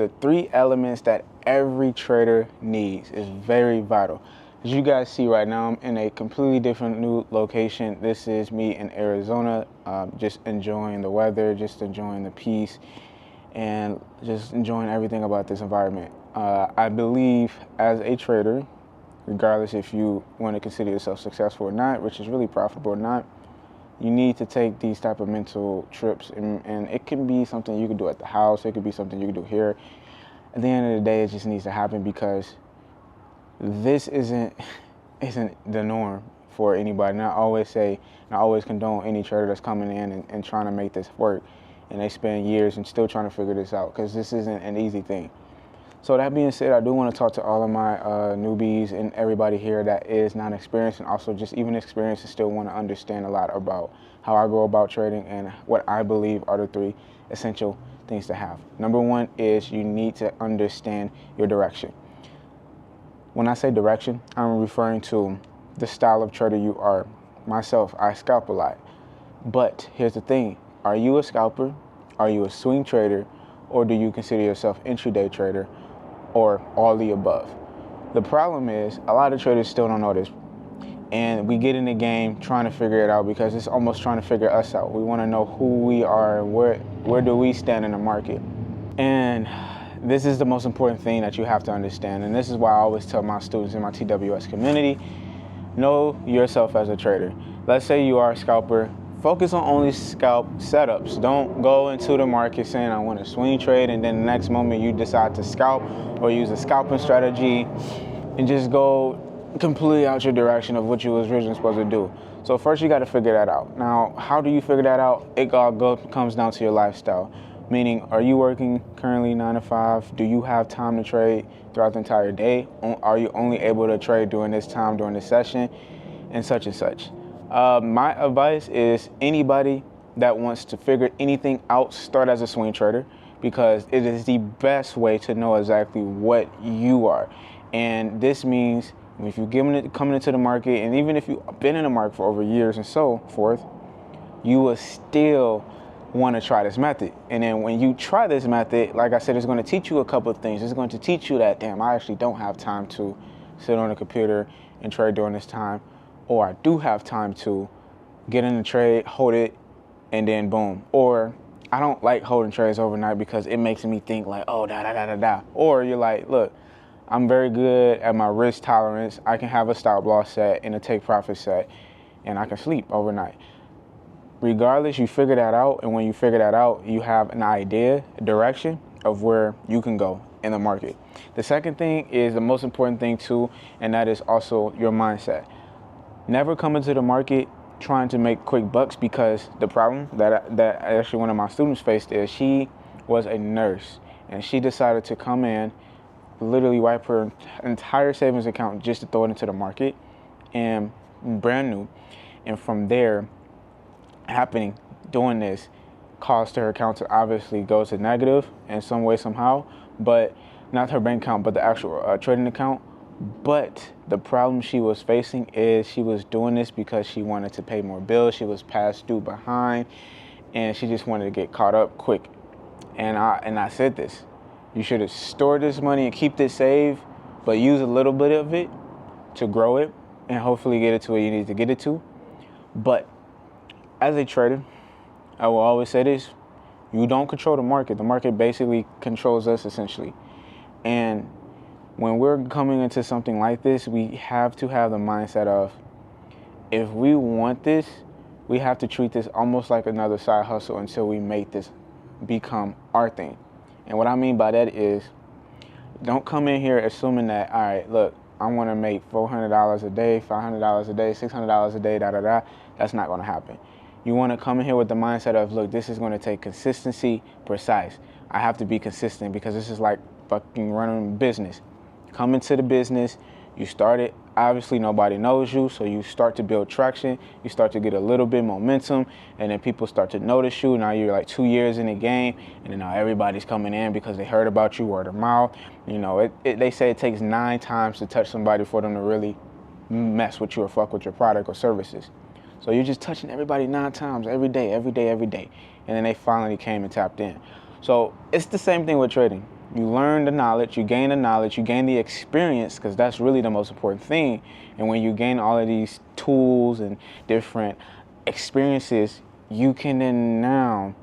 the 3 elements that every trader needs is very vital. As you guys see right now, I'm in a completely different new location. This is me in Arizona, just enjoying the weather, just enjoying the peace, and just enjoying everything about this environment. I believe as a trader, regardless if you want to consider yourself successful or not, which is really profitable or not, you need to take these type of mental trips, and it can be something you can do at the house, it could be something you can do here. At the end of the day, it just needs to happen, because this isn't the norm for anybody. And I always condone any trader that's coming in and trying to make this work, and they spend years and still trying to figure this out, because this isn't an easy thing. So that being said, I do want to talk to all of my newbies and everybody here that is not experienced, and also just even experienced and still want to understand a lot about how I go about trading and what I believe are the 3 essential things to have. Number 1 is you need to understand your direction. When I say direction, I'm referring to the style of trader you are. Myself, I scalp a lot. But here's the thing. Are you a scalper? Are you a swing trader? Or do you consider yourself intraday trader? Or all the above? The problem is a lot of traders still don't know this. And we get in the game trying to figure it out, because it's almost trying to figure us out. We want to know who we are, where do we stand in the market. And this is the most important thing that you have to understand. And this is why I always tell my students in my TWS community, know yourself as a trader. Let's say you are a scalper. Focus on only scalp setups. Don't go into the market saying I want to swing trade, and then the next moment you decide to scalp or use a scalping strategy and just go completely out your direction of what you was originally supposed to do. So first you got to figure that out. Now, how do you figure that out? It all comes down to your lifestyle. Meaning, are you working currently 9 to 5? Do you have time to trade throughout the entire day? Are you only able to trade during this time, during this session, and such and such? My advice is anybody that wants to figure anything out, start as a swing trader, because it is the best way to know exactly what you are. And this means if you're coming into the market, and even if you've been in the market for over years and so forth, you will still want to try this method. And then when you try this method, like I said, it's going to teach you a couple of things. It's going to teach you that, damn, I actually don't have time to sit on a computer and trade during this time. Or I do have time to get in the trade, hold it, and then boom. Or I don't like holding trades overnight because it makes me think like, oh, da. Or you're like, look, I'm very good at my risk tolerance. I can have a stop loss set and a take profit set, and I can sleep overnight. Regardless, you figure that out, and when you figure that out, you have an idea, a direction of where you can go in the market. The second thing is the most important thing too, and that is also your mindset. Never come into the market trying to make quick bucks, because the problem that actually one of my students faced is she was a nurse, and she decided to come in, literally wipe her entire savings account just to throw it into the market, and brand new. And from there, doing this caused her account to obviously go to negative in some way, somehow, but not her bank account, but the actual trading account. But the problem she was facing is she was doing this because she wanted to pay more bills. She was past due behind, and she just wanted to get caught up quick. And I said this, you should have stored this money and keep this saved, but use a little bit of it to grow it and hopefully get it to where you need to get it to. But as a trader, I will always say this, you don't control the market. The market basically controls us essentially. And when we're coming into something like this, we have to have the mindset of, if we want this, we have to treat this almost like another side hustle until we make this become our thing. And what I mean by that is, don't come in here assuming that, all right, look, I want to make $400 a day, $500 a day, $600 a day, That's not going to happen. You want to come in here with the mindset of, look, this is going to take consistency, precise. I have to be consistent, because this is like fucking running a business. Come into the business, you start it, obviously nobody knows you, so you start to build traction, you start to get a little bit momentum, and then people start to notice you. Now you're like 2 years in the game, and then now everybody's coming in because they heard about you, word of mouth. You know, they say it takes 9 times to touch somebody for them to really mess with you or fuck with your product or services. So you're just touching everybody 9 times every day, and then they finally came and tapped in. So it's the same thing with trading. You learn the knowledge, you gain the knowledge, you gain the experience, because that's really the most important thing. And when you gain all of these tools and different experiences, you can then now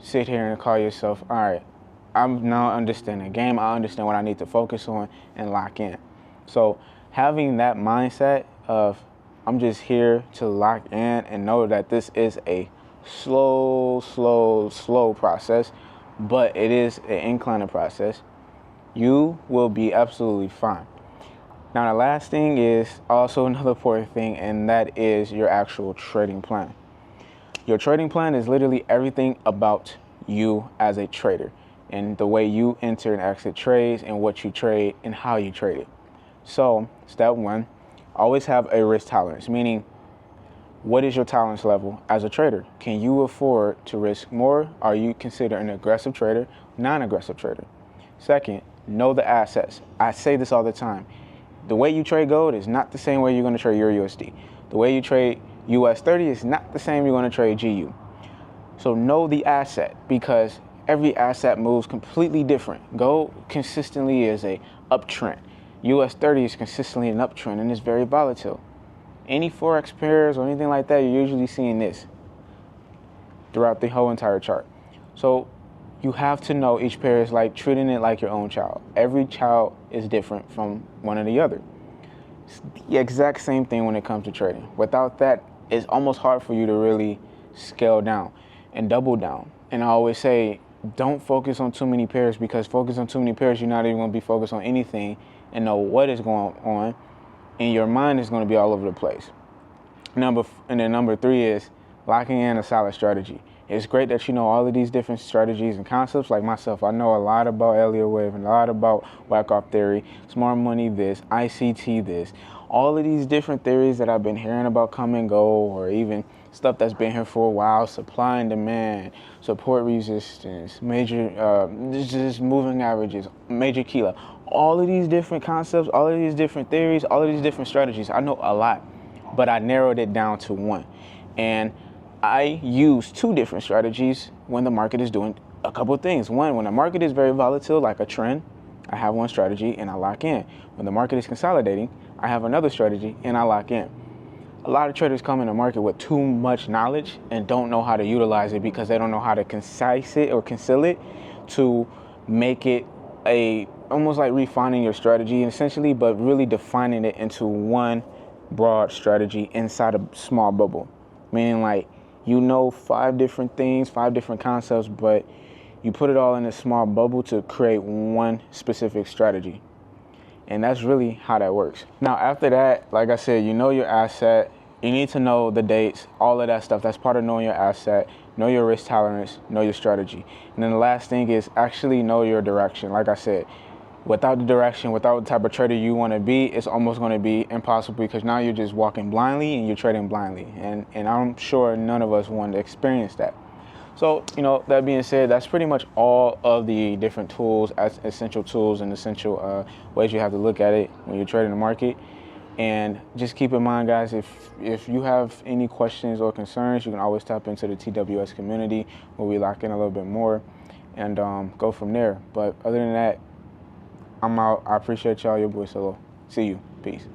sit here and call yourself, all right, I'm now understanding the game. I understand what I need to focus on and lock in. So having that mindset of I'm just here to lock in and know that this is a slow process, but it is an inclining process, you will be absolutely fine. Now, the last thing is also another important thing, and that is your actual trading plan. Your trading plan is literally everything about you as a trader and the way you enter and exit trades and what you trade and how you trade it. So, step one, always have a risk tolerance, meaning what is your tolerance level as a trader? Can you afford to risk more? Are you considered an aggressive trader, non-aggressive trader? Second, know the assets. I say this all the time. The way you trade gold is not the same way you're going to trade your USD. The way you trade US 30 is not the same you're going to trade GU. So know the asset, because every asset moves completely different. Gold consistently is a uptrend. US 30 is consistently an uptrend and it's very volatile. Any Forex pairs or anything like that, you're usually seeing this throughout the whole entire chart. So you have to know each pair is like treating it like your own child. Every child is different from one or the other. It's the exact same thing when it comes to trading. Without that, it's almost hard for you to really scale down and double down. And I always say, don't focus on too many pairs, because focus on too many pairs, you're not even going to be focused on anything and know what is going on, and your mind is going to be all over the place. And then number three is locking in a solid strategy. It's great that you know all of these different strategies and concepts. Like myself, I know a lot about Elliott wave and a lot about whack-off theory, smart money this, ICT this, all of these different theories that I've been hearing about come and go, or even stuff that's been here for a while, supply and demand, support resistance, major, just moving averages, major kilo. All of these different concepts, all of these different theories, all of these different strategies, I know a lot, but I narrowed it down to one. And I use two different strategies when the market is doing a couple of things. One, when the market is very volatile, like a trend, I have one strategy and I lock in. When the market is consolidating, I have another strategy and I lock in. A lot of traders come in the market with too much knowledge and don't know how to utilize it, because they don't know how to concise it or conceal it to make it almost like refining your strategy essentially, but really defining it into one broad strategy inside a small bubble. Meaning, like, you know 5 different things, 5 different concepts, but you put it all in a small bubble to create one specific strategy. And that's really how that works. Now, after that, like I said, you know your asset, you need to know the dates, all of that stuff. That's part of knowing your asset, know your risk tolerance, know your strategy. And then the last thing is actually know your direction. Like I said, without the direction, without the type of trader you want to be, it's almost going to be impossible, because now you're just walking blindly and you're trading blindly. And I'm sure none of us want to experience that. So, you know, that being said, that's pretty much all of the different tools, essential tools and essential ways you have to look at it when you're trading the market. And just keep in mind, guys, if you have any questions or concerns, you can always tap into the TWS community where we lock in a little bit more and go from there. But other than that, I'm out. I appreciate y'all. Your boy Solo. See you. Peace.